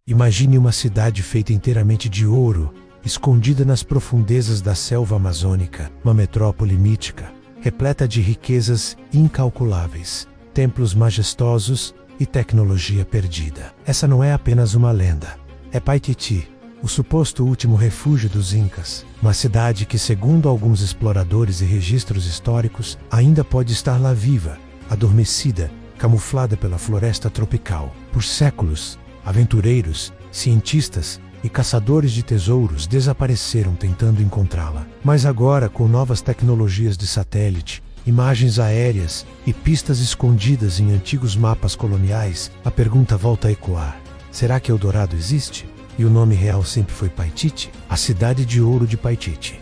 Imagine uma cidade feita inteiramente de ouro, escondida nas profundezas da selva amazônica, uma metrópole mítica, repleta de riquezas incalculáveis, templos majestosos e tecnologia perdida. Essa não é apenas uma lenda. É Paititi, o suposto último refúgio dos Incas, uma cidade que, segundo alguns exploradores e registros históricos, ainda pode estar lá viva, adormecida, camuflada pela floresta tropical. Por séculos, aventureiros, cientistas e caçadores de tesouros desapareceram tentando encontrá-la. Mas agora, com novas tecnologias de satélite, imagens aéreas e pistas escondidas em antigos mapas coloniais, a pergunta volta a ecoar: será que Eldorado existe? E o nome real sempre foi Paititi? A cidade de ouro de Paititi.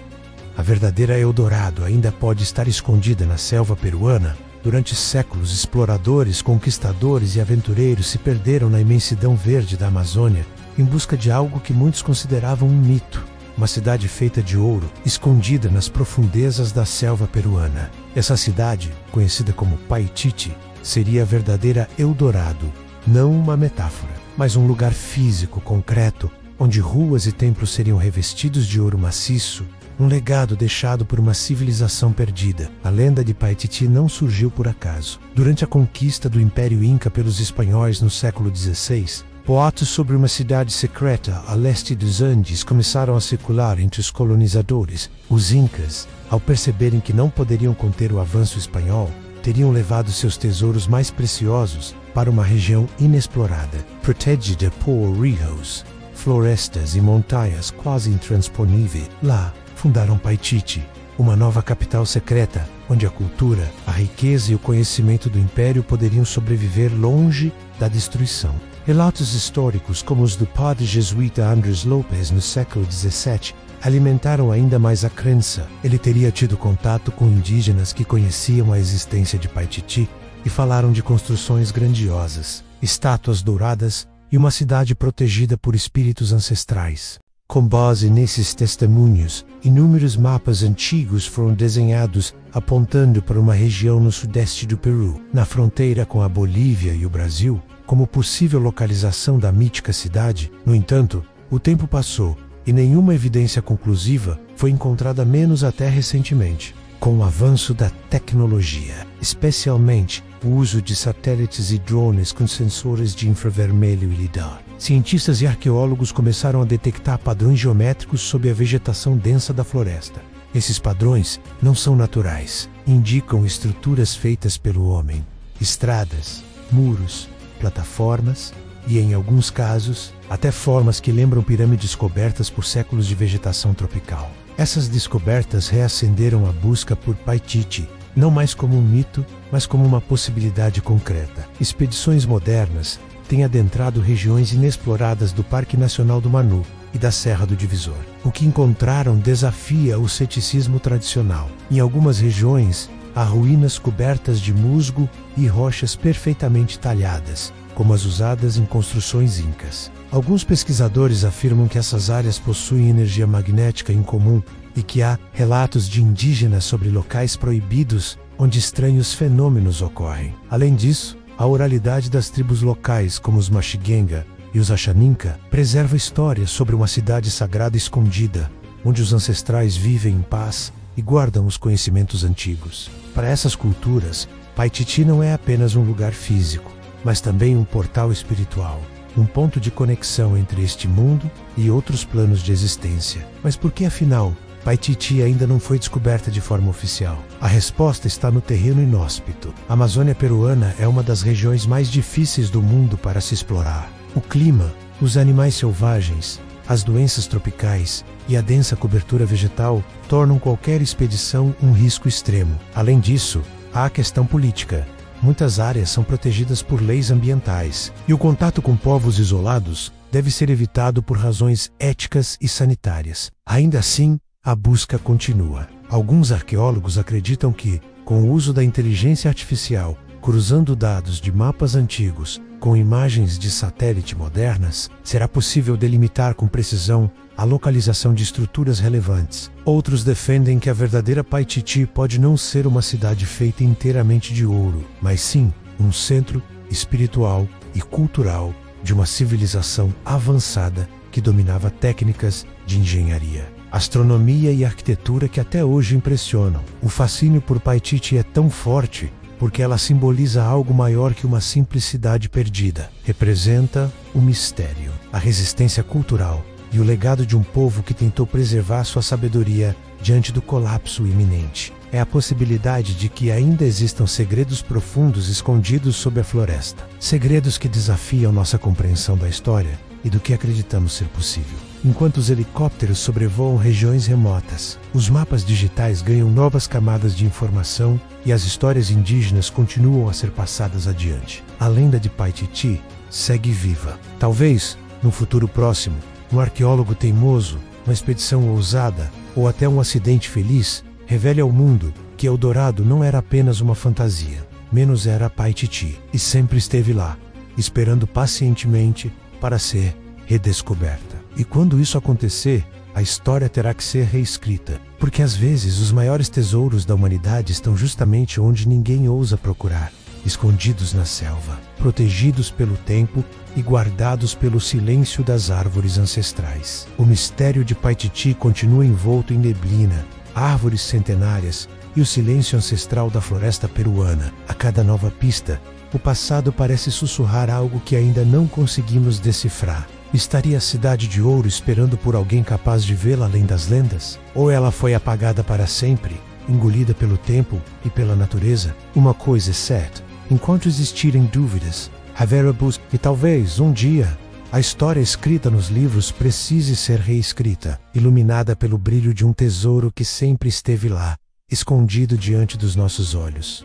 A verdadeira Eldorado ainda pode estar escondida na selva peruana. Durante séculos, exploradores, conquistadores e aventureiros se perderam na imensidão verde da Amazônia em busca de algo que muitos consideravam um mito. Uma cidade feita de ouro, escondida nas profundezas da selva peruana. Essa cidade, conhecida como Paititi, seria a verdadeira Eldorado, não uma metáfora, mas um lugar físico, concreto, onde ruas e templos seriam revestidos de ouro maciço, um legado deixado por uma civilização perdida. A lenda de Paititi não surgiu por acaso. Durante a conquista do Império Inca pelos espanhóis no século XVI, boatos sobre uma cidade secreta a leste dos Andes começaram a circular entre os colonizadores. Os Incas, ao perceberem que não poderiam conter o avanço espanhol, teriam levado seus tesouros mais preciosos para uma região inexplorada, protegida por rios, florestas e montanhas quase intransponíveis. Lá, fundaram Paititi, uma nova capital secreta, onde a cultura, a riqueza e o conhecimento do império poderiam sobreviver longe da destruição. Relatos históricos como os do padre jesuíta Andrés Lopes no século XVII alimentaram ainda mais a crença. Ele teria tido contato com indígenas que conheciam a existência de Paititi e falaram de construções grandiosas, estátuas douradas e uma cidade protegida por espíritos ancestrais. Com base nesses testemunhos, inúmeros mapas antigos foram desenhados apontando para uma região no sudeste do Peru, na fronteira com a Bolívia e o Brasil, como possível localização da mítica cidade. No entanto, o tempo passou e nenhuma evidência conclusiva foi encontrada, menos até recentemente. Com o avanço da tecnologia, especialmente o uso de satélites e drones com sensores de infravermelho e lidar, cientistas e arqueólogos começaram a detectar padrões geométricos sob a vegetação densa da floresta. Esses padrões não são naturais, indicam estruturas feitas pelo homem, estradas, muros, plataformas e, em alguns casos, até formas que lembram pirâmides cobertas por séculos de vegetação tropical. Essas descobertas reacenderam a busca por Paititi, não mais como um mito, mas como uma possibilidade concreta. Expedições modernas têm adentrado regiões inexploradas do Parque Nacional do Manu e da Serra do Divisor. O que encontraram desafia o ceticismo tradicional. Em algumas regiões, há ruínas cobertas de musgo e rochas perfeitamente talhadas, como as usadas em construções incas. Alguns pesquisadores afirmam que essas áreas possuem energia magnética incomum e que há relatos de indígenas sobre locais proibidos onde estranhos fenômenos ocorrem. Além disso, a oralidade das tribos locais, como os Maxigenga e os Achaninka, preserva histórias sobre uma cidade sagrada escondida, onde os ancestrais vivem em paz e guardam os conhecimentos antigos. Para essas culturas, Paititi não é apenas um lugar físico, mas também um portal espiritual, um ponto de conexão entre este mundo e outros planos de existência. Mas por que, afinal, Paititi ainda não foi descoberta de forma oficial? A resposta está no terreno inóspito. A Amazônia peruana é uma das regiões mais difíceis do mundo para se explorar. O clima, os animais selvagens, as doenças tropicais e a densa cobertura vegetal tornam qualquer expedição um risco extremo. Além disso, há a questão política. Muitas áreas são protegidas por leis ambientais, e o contato com povos isolados deve ser evitado por razões éticas e sanitárias. Ainda assim, a busca continua. Alguns arqueólogos acreditam que, com o uso da inteligência artificial, cruzando dados de mapas antigos com imagens de satélite modernas, será possível delimitar com precisão a localização de estruturas relevantes. Outros defendem que a verdadeira Paititi pode não ser uma cidade feita inteiramente de ouro, mas sim um centro espiritual e cultural de uma civilização avançada que dominava técnicas de engenharia, astronomia e arquitetura que até hoje impressionam. O fascínio por Paititi é tão forte porque ela simboliza algo maior que uma simples cidade perdida. Representa o mistério, a resistência cultural e o legado de um povo que tentou preservar sua sabedoria diante do colapso iminente. É a possibilidade de que ainda existam segredos profundos escondidos sob a floresta. Segredos que desafiam nossa compreensão da história e do que acreditamos ser possível. Enquanto os helicópteros sobrevoam regiões remotas, os mapas digitais ganham novas camadas de informação e as histórias indígenas continuam a ser passadas adiante. A lenda de Paititi segue viva. Talvez, no futuro próximo, um arqueólogo teimoso, uma expedição ousada ou até um acidente feliz revele ao mundo que Eldorado não era apenas uma fantasia. Menos era Paititi e sempre esteve lá, esperando pacientemente para ser redescoberta. E quando isso acontecer, a história terá que ser reescrita, porque às vezes os maiores tesouros da humanidade estão justamente onde ninguém ousa procurar, escondidos na selva, protegidos pelo tempo e guardados pelo silêncio das árvores ancestrais. O mistério de Paititi continua envolto em neblina, árvores centenárias e o silêncio ancestral da floresta peruana. A cada nova pista, o passado parece sussurrar algo que ainda não conseguimos decifrar. Estaria a Cidade de Ouro esperando por alguém capaz de vê-la além das lendas? Ou ela foi apagada para sempre, engolida pelo tempo e pela natureza? Uma coisa é certa: enquanto existirem dúvidas, haverá busca, e talvez, um dia, a história escrita nos livros precise ser reescrita, iluminada pelo brilho de um tesouro que sempre esteve lá, escondido diante dos nossos olhos.